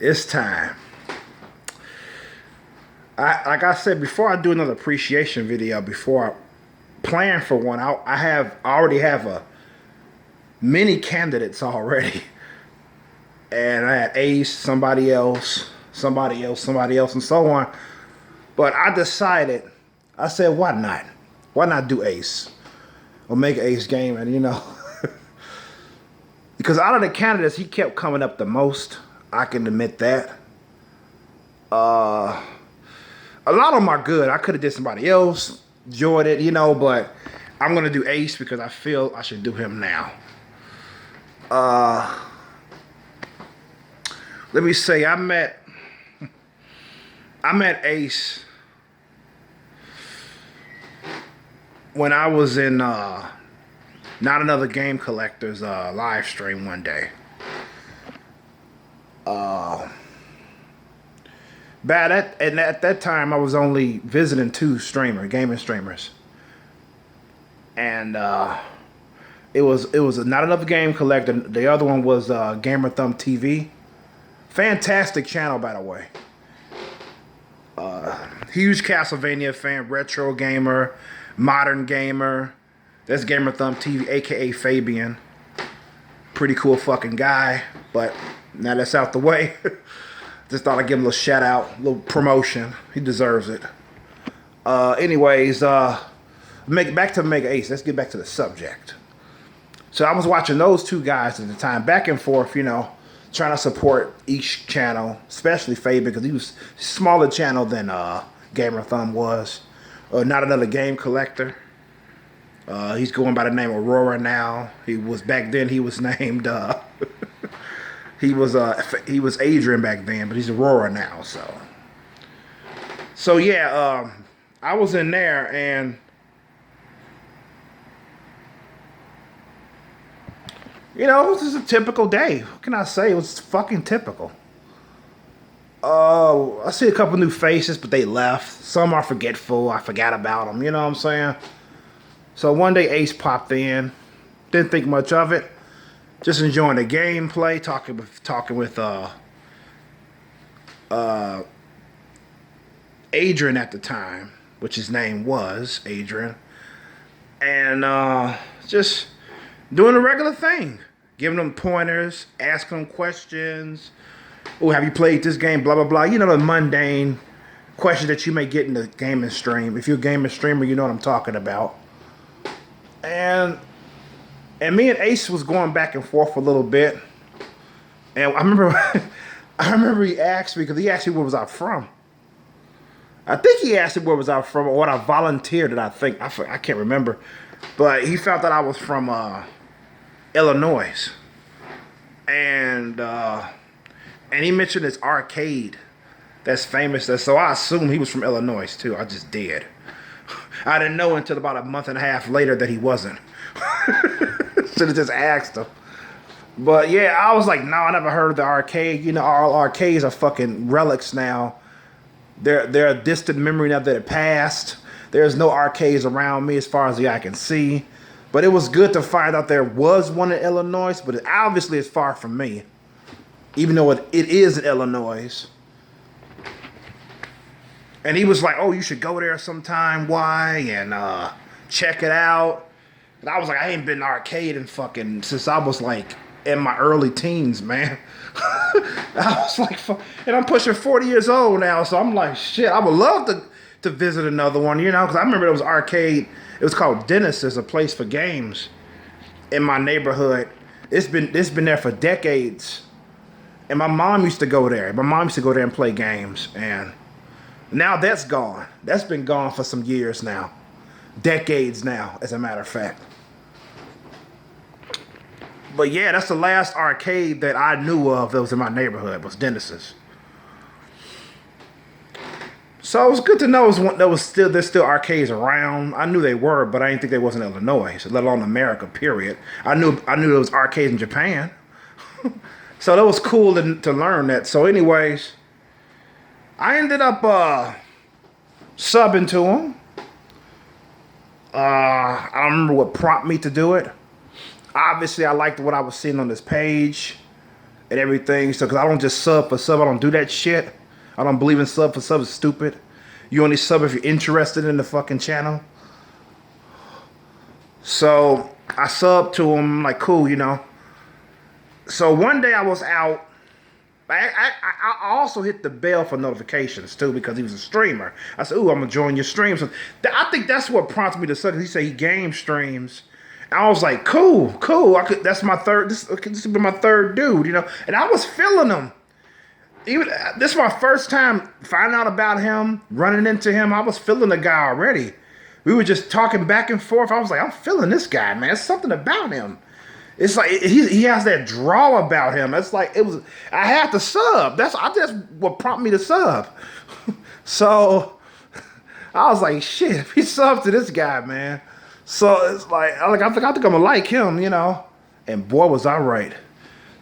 It's time. Like I said, before I do another appreciation video, before I plan for one, I already have a many candidates already. And I had Ace, somebody else, and so on. But I decided, I said, why not? Why not do Ace? OmegaAce Gaming, you know. Because out of the candidates, he kept coming up the most. I can admit that. A lot of them are good. I could have did somebody else, enjoyed it, you know, but I'm going to do Ace because I feel I should do him now. Let me say, I met Ace when I was in Not Another Game Collector's live stream one day. At that time, I was only visiting 2 gaming streamers, and it was Not Another Game Collector. The other one was Gamer Thumb TV. Fantastic channel, by the way. Huge Castlevania fan, retro gamer, modern gamer. That's Gamer Thumb TV, aka Fabian. Pretty cool fucking guy, but now that's out the way. Just thought I'd give him a little shout out, a little promotion. He deserves it. Anyways, back to OmegaAce. Let's get back to the subject. So I was watching those 2 guys at the time, back and forth, you know, trying to support each channel, especially Fabian, because he was a smaller channel than Gamer Thumb was. Not Another Game Collector. He's going by the name Aurora now. Back then he was named he was Adrian back then, but he's Aurora now. So yeah, I was in there, and you know, it was just a typical day. What can I say? It was fucking typical. I see a couple new faces, but they left. Some are forgetful. I forgot about them. You know what I'm saying? So one day Ace popped in. Didn't think much of it. Just enjoying the gameplay, talking with Adrian at the time, which his name was Adrian, and just doing the regular thing, giving them pointers, asking them questions. Oh, have you played this game? Blah blah blah. You know, the mundane questions that you may get in the gaming stream. If you're a gaming streamer, you know what I'm talking about. And me and Ace was going back and forth a little bit. And I remember he asked me, because he asked me where was I from. I think he asked me where was I from, or what I volunteered. I can't remember. But he felt that I was from Illinois. And he mentioned this arcade that's famous. So I assumed he was from Illinois too. I just did. I didn't know until about a month and a half later that he wasn't. Should have just asked him. But yeah, I was like, no, I never heard of the arcade. You know, all arcades are fucking relics now. They're a distant memory now that it passed. There's no arcades around me as far as the eye can see. But it was good to find out there was one in Illinois, but it obviously is far from me. Even though it is in Illinois. And he was like, oh, you should go there sometime. Why? And check it out. And I was like, I ain't been in an arcade since I was like in my early teens, man. I was like, and I'm pushing 40 years old now. So I'm like, shit, I would love to visit another one, you know, because I remember there was an arcade. It was called Dennis's, a place for games in my neighborhood. It's been there for decades. And my mom used to go there. My mom used to go there and play games. And now that's gone. That's been gone for some years now. Decades now, as a matter of fact. But yeah, that's the last arcade that I knew of that was in my neighborhood, was Dennis's. So it was good to know there's still arcades around. I knew they were, but I didn't think they was in Illinois, let alone America, period. I knew there was arcades in Japan. So that was cool to learn that. So anyways, I ended up subbing to him. I don't remember what prompted me to do it. Obviously, I liked what I was seeing on this page. and everything. So, because I don't just sub for sub, I don't do that shit. I don't believe in sub for sub. It's stupid. You only sub if you're interested in the fucking channel. So I subbed to him, like, cool, you know. So one day I was out. I also hit the bell for notifications too because he was a streamer. I said, "Ooh, I'm gonna join your streams." So I think that's what prompted me to sub. He said he game streams. I was like, "Cool, cool." That's my third. This would be my third dude, you know. And I was feeling him. Even this is my first time finding out about him, running into him. I was feeling the guy already. We were just talking back and forth. I was like, "I'm feeling this guy, man. There's something about him." It's like he has that draw about him. It's like it was. I had to sub. That's what prompted me to sub. So I was like, shit. If he subs to this guy, man. So it's like I think I'm gonna like him, you know. And boy, was I right.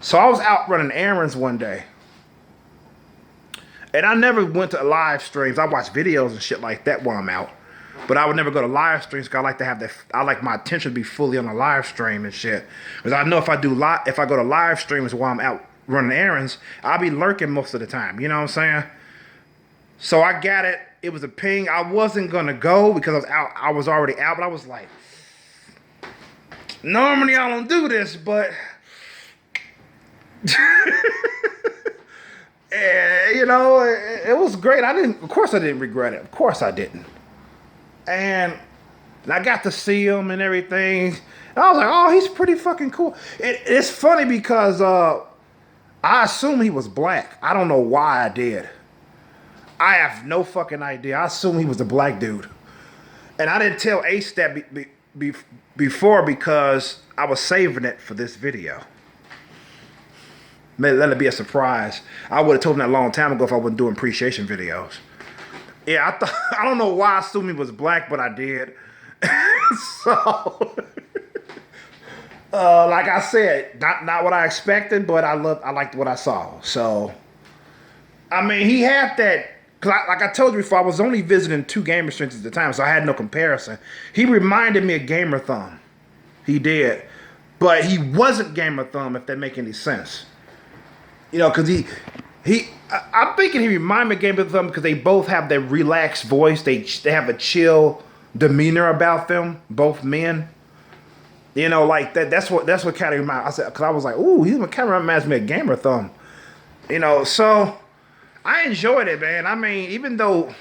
So I was out running errands one day, and I never went to live streams. I watch videos and shit like that while I'm out. But I would never go to live streams because I like to have that. I like my attention to be fully on the live stream and shit. Because I know if I go to live streams while I'm out running errands, I'll be lurking most of the time. You know what I'm saying? So I got it. It was a ping. I wasn't gonna go because I was out. I was already out, but I was like, normally I don't do this, but you know, it was great. Of course, I didn't regret it. Of course, I didn't. And I got to see him and everything. And I was like, oh, he's pretty fucking cool. It's funny because I assumed he was black. I don't know why I did. I have no fucking idea. I assumed he was a black dude. And I didn't tell Ace that before because I was saving it for this video. Let it be a surprise. I would have told him that a long time ago if I wasn't doing appreciation videos. Yeah, I don't know why I assumed he was black, but I did. So, like I said, not what I expected, but I liked what I saw. So, I mean, he had that. Cause like I told you before, I was only visiting 2 gamer streams at the time, so I had no comparison. He reminded me of Gamer Thumb. He did, but he wasn't Gamer Thumb. If that make any sense, you know, because I'm thinking he reminded me of Gamer Thumb because they both have that relaxed voice. They have a chill demeanor about them, both men. You know, like that. That's what kind of reminded. I said because I was like, ooh, he kind of reminds me of Gamer Thumb. You know, so I enjoyed it, man. I mean, even though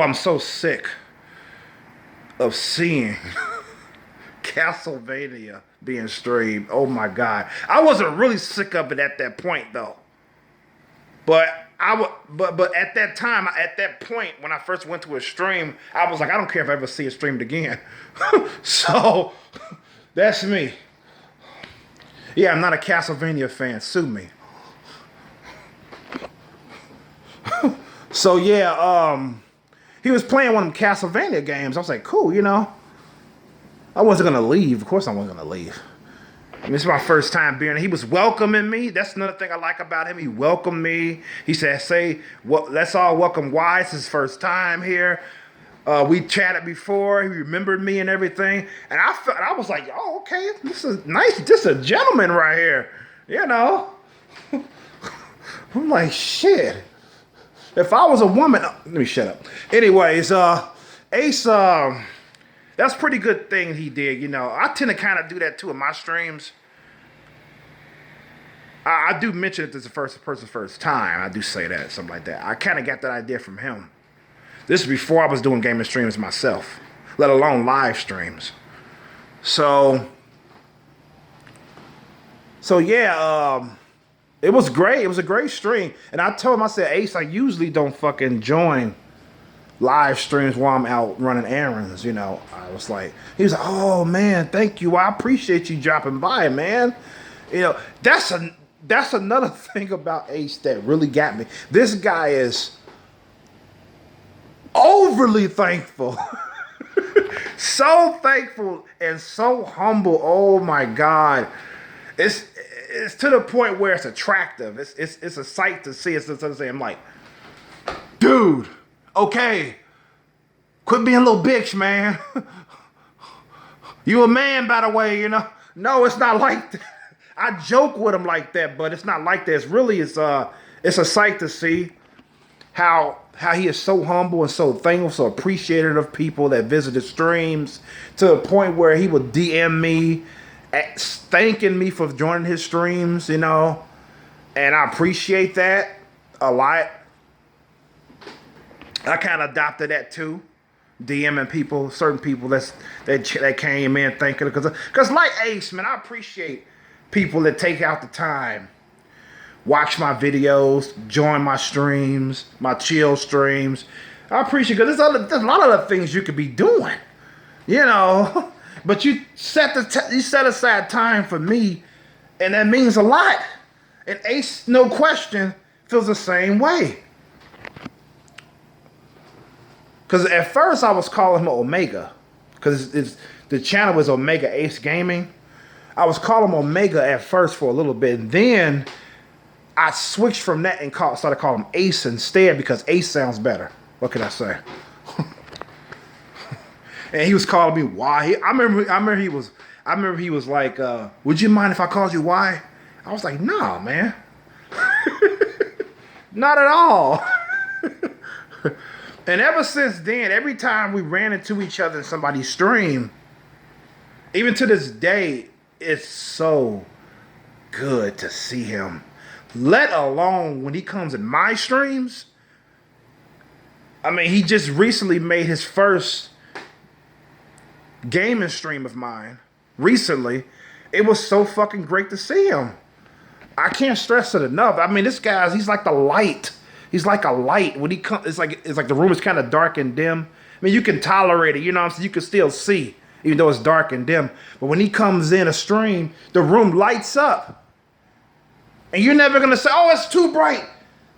I'm so sick of seeing Castlevania being streamed. Oh my God. I wasn't really sick of it at that point though. But but at that time, at that point, when I first went to a stream, I was like, I don't care if I ever see it streamed again. So that's me. Yeah, I'm not a Castlevania fan. Sue me. So yeah, he was playing one of them Castlevania games. I was like, cool, you know. I wasn't gonna leave. Of course I wasn't gonna leave. I mean, this is my first time being. He was welcoming me. That's another thing I like about him. He welcomed me. He said, let's all welcome Wise. His first time here. We chatted before. He remembered me and everything. And I was like, oh, okay, this is nice. This is a gentleman right here. You know. I'm like, shit. If I was a woman, let me shut up. Anyways, Ace, that's a pretty good thing he did, you know. I tend to kind of do that too in my streams. I do mention it as the first time. I do say that, something like that. I kind of got that idea from him. This is before I was doing gaming streams myself, let alone live streams. So yeah, it was great. It was a great stream. And I told him, I said, Ace, I usually don't fucking join live streams while I'm out running errands, you know. I was like, he was like, oh man, thank you. I appreciate you dropping by, man. You know, that's another thing about Ace that really got me. This guy is overly thankful. So thankful and so humble. Oh my God. It's to the point where it's attractive. It's a sight to see. It's to say, I'm like, dude, okay, quit being a little bitch, man. You a man, by the way, you know. No, it's not like that. I joke with him like that, but it's not like that. It's a sight to see how he is so humble and so thankful, so appreciative of people that visit his streams, to the point where he would DM me, thanking me for joining his streams, you know, and I appreciate that a lot. I kind of adopted that too, DMing people, certain people that came in thanking, because like Ace, man, I appreciate people that take out the time, watch my videos, join my streams, my chill streams. I appreciate it, because there's a lot of other things you could be doing, you know. But you set aside time for me, and that means a lot. And Ace, no question, feels the same way. Because at first I was calling him Omega, because the channel was OmegaAce Gaming. I was calling him Omega at first for a little bit, and then I switched from that and started calling him Ace instead, because Ace sounds better. What can I say? And he was calling me Y. I remember he was like, "Would you mind if I called you Y?" I was like, "No, man, not at all." And ever since then, every time we ran into each other in somebody's stream, even to this day, it's so good to see him. Let alone when he comes in my streams. I mean, he just recently made his first gaming stream of mine. Recently. It was so fucking great to see him. I can't stress it enough. I mean, he's like the light. He's like a light. When he comes, it's like the room is kind of dark and dim. I mean, you can tolerate it, you know what I'm saying? You can still see, even though it's dark and dim. But when he comes in a stream, the room lights up. And you're never gonna say, "Oh, it's too bright.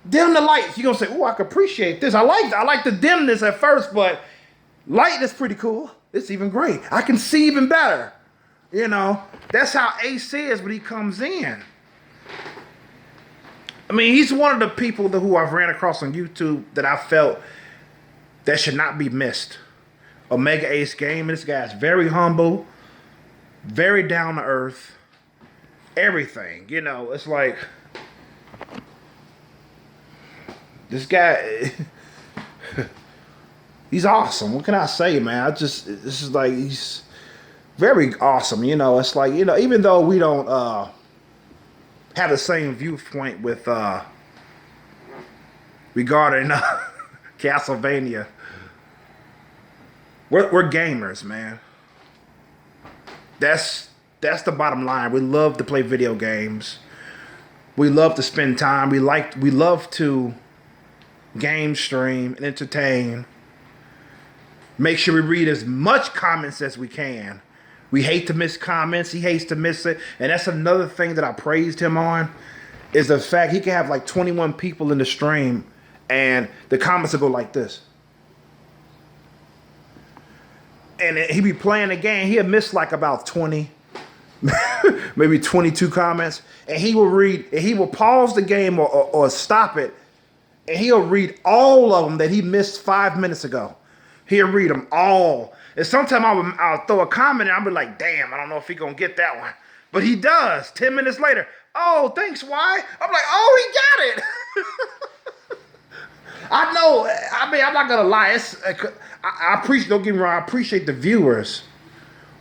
Dim the lights." You're gonna say, "Oh, I can appreciate this. I like the dimness at first, but light is pretty cool. It's even great. I can see even better." You know, that's how Ace is when he comes in. I mean, he's one of the people who I've ran across on YouTube that I felt that should not be missed. OmegaAce Gaming. This guy's very humble, very down to earth, everything. You know, it's like this guy. He's awesome. What can I say, man? This is like, he's very awesome. You know, it's like, you know, even though we don't have the same viewpoint with regarding Castlevania, we're gamers, man. That's the bottom line. We love to play video games. We love to spend time. We love to game stream and entertain. Make sure we read as much comments as we can. We hate to miss comments. He hates to miss it. And that's another thing that I praised him on, is the fact he can have like 21 people in the stream and the comments will go like this. And he'd be playing the game. He'd miss like about 20, maybe 22 comments. And he will read, and he will pause the game or stop it. And he'll read all of them that he missed 5 minutes ago. He'll read them all. And sometimes I'll throw a comment and I'll be like, "Damn, I don't know if he's going to get that one." But he does. 10 minutes later, "Oh, thanks, Y." I'm like, "Oh, he got it." I know. I mean, I'm not going to lie. I appreciate, don't get me wrong, I appreciate the viewers.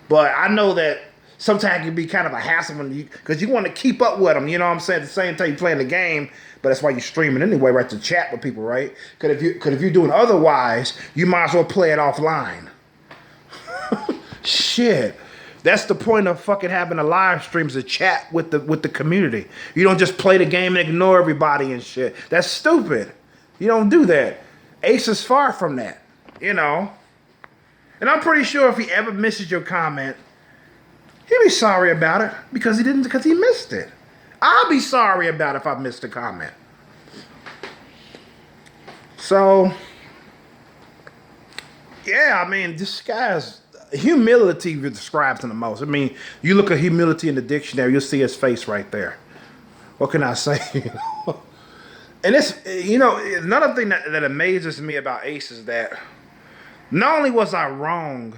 But I know that sometimes it can be kind of a hassle because you want to keep up with them. You know what I'm saying? At the same time you're playing the game. But that's why you're streaming anyway, right? To chat with people, right? Because if you're doing otherwise, you might as well play it offline. Shit. That's the point of fucking having a live stream, is to chat with the community. You don't just play the game and ignore everybody and shit. That's stupid. You don't do that. Ace is far from that, you know. And I'm pretty sure if he ever misses your comment, he'll be sorry about it because he missed it. I'll be sorry about it if I missed a comment. So, yeah, I mean, this guy's humility describes him the most. I mean, you look at humility in the dictionary, you'll see his face right there. What can I say? And it's, you know, another thing that amazes me about Ace is that not only was I wrong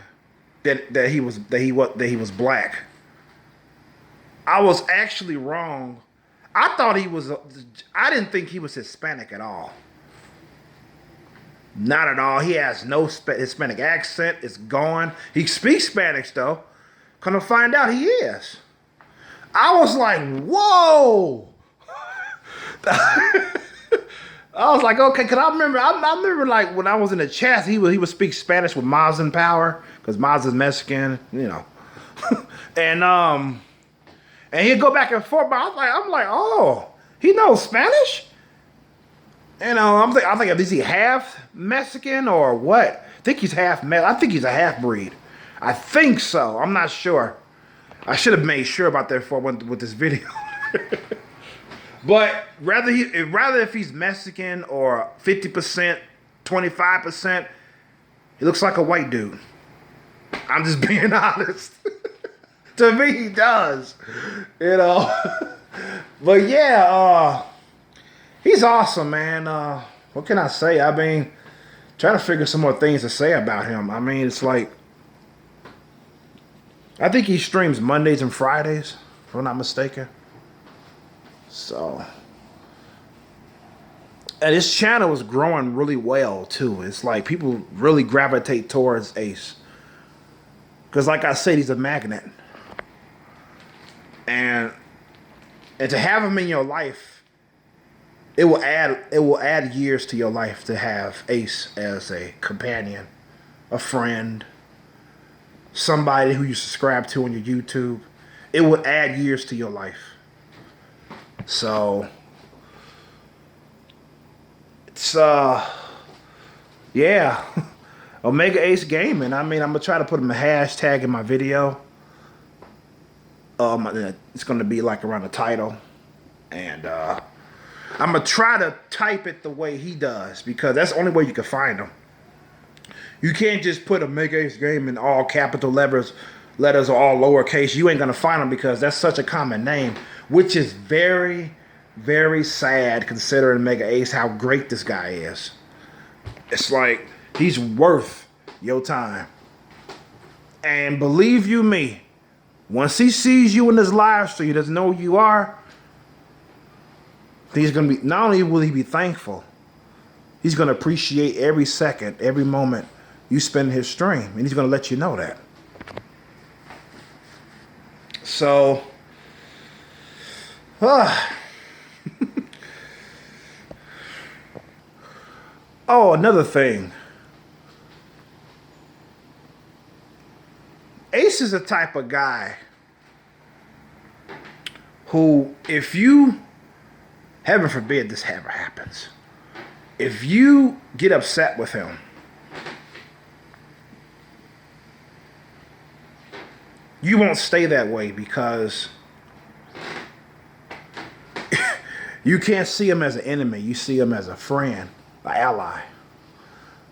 that he was black, I was actually wrong. I thought he was. I didn't think he was Hispanic at all. Not at all. He has no Hispanic accent. It's gone. He speaks Spanish though. Gonna find out he is. I was like, whoa. I was like, okay, cause I remember like when I was in the chat, he would speak Spanish with Maz in power, cause Maz is Mexican, you know, and he'd go back and forth. But I'm like, oh, he knows Spanish. You know, I'm thinking, is he half Mexican or what? I think he's half. I think he's a half breed. I think so. I'm not sure. I should have made sure about that before I went with this video. But rather if he's Mexican or 50%, 25%, he looks like a white dude. I'm just being honest. To me, he does. You know. But yeah, he's awesome, man. What can I say? I mean, trying to figure some more things to say about him. I mean, it's like, I think he streams Mondays and Fridays, if I'm not mistaken. So, and his channel is growing really well too. It's like people really gravitate towards Ace, because like I said, he's a magnet, and to have him in your life, it will add years to your life to have Ace as a companion, a friend, somebody who you subscribe to on your YouTube. It will add years to your life. So it's yeah, OmegaAce Gaming. I mean, I'm gonna try to put a hashtag in my video. It's gonna be like around the title, and I'm gonna try to type it the way he does, because that's the only way you can find him. You can't just put OmegaAce Gaming all capital letters or all lowercase. You ain't gonna find him, because that's such a common name, which is very, very sad considering OmegaAce, how great this guy is. It's like, he's worth your time. And believe you me, once he sees you in this live stream, he doesn't know who you are, he's gonna be, not only will he be thankful, he's gonna appreciate every second, every moment you spend in his stream, and he's gonna let you know that. So, oh, another thing. Ace is the type of guy who, if you, heaven forbid this ever happens, if you get upset with him, you won't stay that way, because you can't see him as an enemy. You see him as a friend, an ally.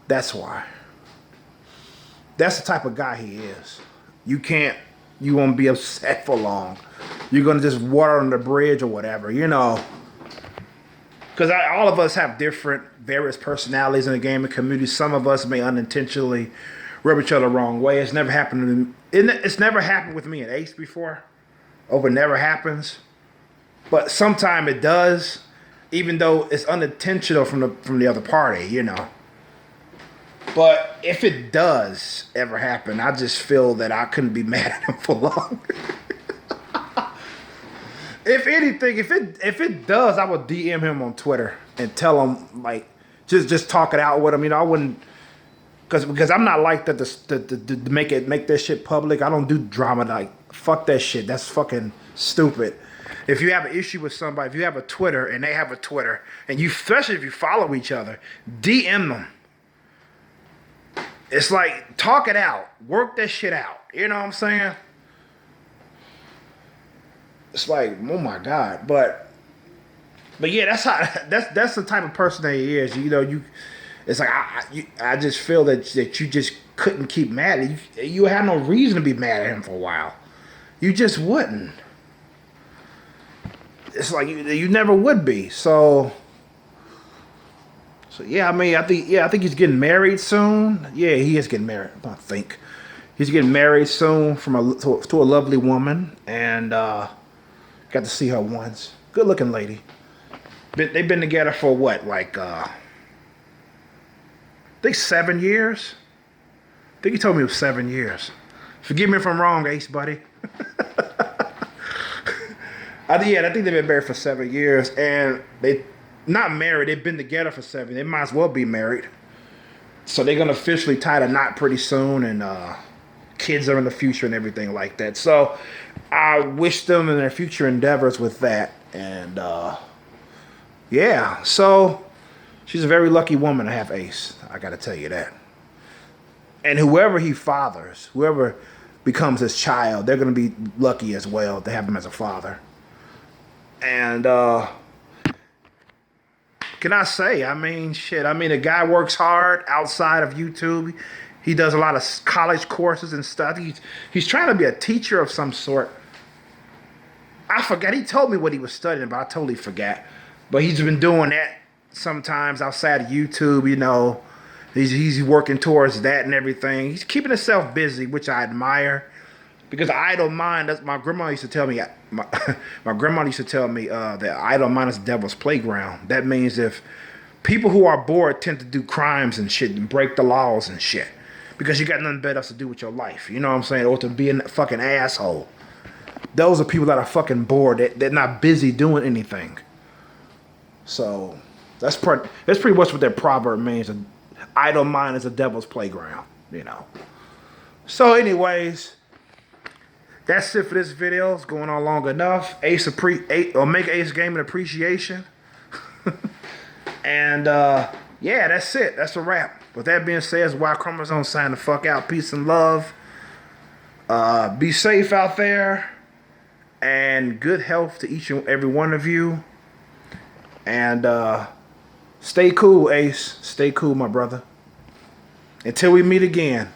That's why. That's the type of guy he is. You won't be upset for long. You're going to just water on the bridge or whatever, you know. Because all of us have various personalities in the gaming community. Some of us may unintentionally rub each other the wrong way. It's never happened to me. It's never happened with me and Ace before. It never happens. But sometimes it does, even though it's unintentional from the other party, you know. But if it does ever happen, I just feel that I couldn't be mad at him for long. If anything, if it does, I would DM him on Twitter and tell him, like, just talk it out with him. You know, I wouldn't, because I'm not like that to make that shit public. I don't do drama. Like, fuck that shit. That's fucking stupid. If you have an issue with somebody, if you have a Twitter and they have a Twitter, and you, especially if you follow each other, DM them. It's like, talk it out. Work that shit out. You know what I'm saying? It's like, oh my God. But yeah, that's the type of person that he is. You know, it's like, I just feel that you just couldn't keep mad. You had no reason to be mad at him for a while. You just wouldn't. It's like you never would be. So yeah, I mean, I think he's getting married soon. Yeah, he is getting married. I think he's getting married soon to a lovely woman, and Got to see her once. Good looking lady. They've been together for what, like, I think 7 years? I think he told me it was 7 years. Forgive me if I'm wrong, Ace, buddy. Yeah, I think they've been married for 7 years. And they not married. They've been together for 7. They might as well be married. So they're going to officially tie the knot pretty soon. And kids are in the future and everything like that. So I wish them in their future endeavors with that. And yeah, so she's a very lucky woman to have Ace. I got to tell you that. And whoever he fathers, whoever becomes his child, they're going to be lucky as well to have him as a father. And can I say, I mean, shit, I mean, the guy works hard outside of YouTube. He does a lot of college courses and stuff. He's trying to be a teacher of some sort. I forgot. He told me what he was studying, but I totally forgot. But he's been doing that sometimes outside of YouTube, you know. He's working towards that and everything. He's keeping himself busy, which I admire. Because idle mind, that's my grandma used to tell me. My grandma used to tell me that idle mind is the devil's playground. That means if people who are bored tend to do crimes and shit and break the laws and shit, because you got nothing better else to do with your life. You know what I'm saying? Or to be a fucking asshole. Those are people that are fucking bored. They're not busy doing anything. So that's pretty much what that proverb means. Idle mind is the devil's playground. You know. So anyways. That's it for this video. It's going on long enough. OmegaAce Gaming appreciation. And yeah, that's it. That's a wrap. With that being said, it's Wild Chromosome signing the fuck out. Peace and love. Be safe out there. And good health to each and every one of you. And stay cool, Ace. Stay cool, my brother. Until we meet again.